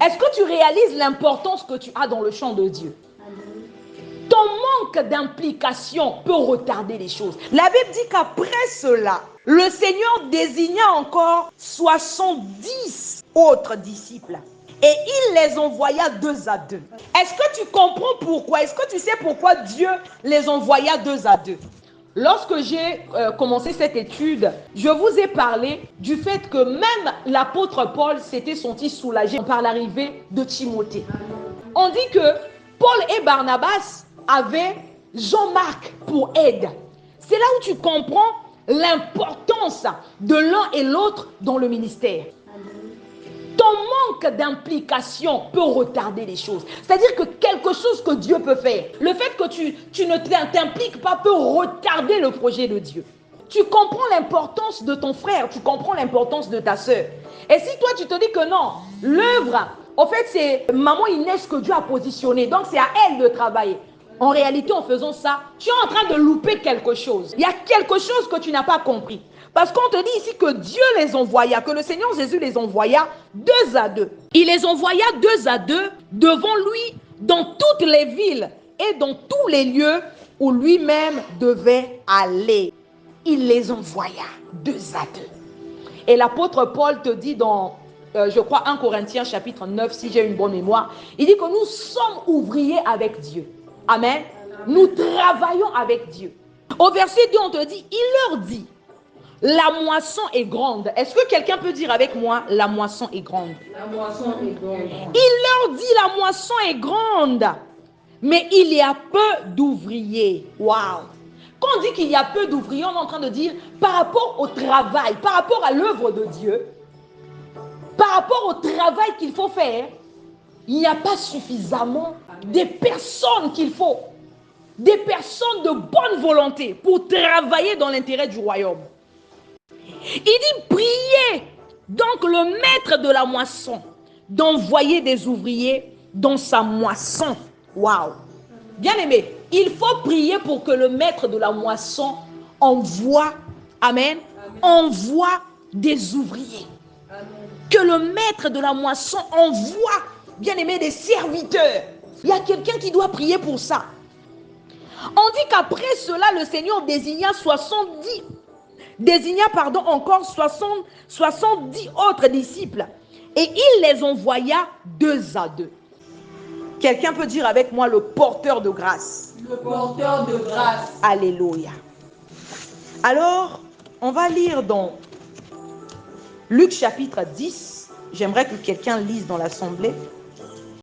Est-ce que tu réalises l'importance que tu as dans le champ de Dieu? Ton manque d'implication peut retarder les choses. La Bible dit qu'après cela, le Seigneur désigna encore 70 autres disciples. Et il les envoya 2 à 2. Est-ce que tu comprends pourquoi? Est-ce que tu sais pourquoi Dieu les envoya 2 à 2? Lorsque j'ai commencé cette étude, je vous ai parlé du fait que même l'apôtre Paul s'était senti soulagé par l'arrivée de Timothée. On dit que Paul et Barnabas avaient Jean-Marc pour aide. C'est là où tu comprends l'importance de l'un et l'autre dans le ministère. Ton manque d'implication peut retarder les choses. C'est-à-dire que quelque chose que Dieu peut faire, le fait que tu ne t'impliques pas peut retarder le projet de Dieu. Tu comprends l'importance de ton frère, tu comprends l'importance de ta soeur. Et si toi tu te dis que non, l'œuvre, en fait c'est maman Inès que Dieu a positionnée, donc c'est à elle de travailler. En réalité, en faisant ça, tu es en train de louper quelque chose. Il y a quelque chose que tu n'as pas compris. Parce qu'on te dit ici que Dieu les envoya, que le Seigneur Jésus les envoya 2 à 2. Il les envoya 2 à 2 devant lui dans toutes les villes et dans tous les lieux où lui-même devait aller. Il les envoya 2 à 2. Et l'apôtre Paul te dit dans, je crois, 1 Corinthiens chapitre 9, si j'ai une bonne mémoire, il dit que nous sommes ouvriers avec Dieu. Amen. Nous travaillons avec Dieu. Au verset 2, on te dit, il leur dit, la moisson est grande. Est-ce que quelqu'un peut dire avec moi, la moisson est grande? La moisson est grande. Il leur dit, la moisson est grande, mais il y a peu d'ouvriers. Waouh! Quand on dit qu'il y a peu d'ouvriers, on est en train de dire, par rapport au travail, par rapport à l'œuvre de Dieu, par rapport au travail qu'il faut faire, il n'y a pas suffisamment de personnes qu'il faut. Des personnes de bonne volonté pour travailler dans l'intérêt du royaume. Il dit, priez donc le maître de la moisson d'envoyer des ouvriers dans sa moisson. Waouh! Bien aimé, il faut prier pour que le maître de la moisson envoie, amen, envoie des ouvriers. Amen. Que le maître de la moisson envoie, bien aimé, des serviteurs. Il y a quelqu'un qui doit prier pour ça. On dit qu'après cela, le Seigneur désigna encore 70 autres disciples. Et il les envoya 2 à 2. Quelqu'un peut dire avec moi le porteur de grâce. Le porteur de grâce. Alléluia. Alors, on va lire dans Luc chapitre 10. J'aimerais que quelqu'un lise dans l'assemblée.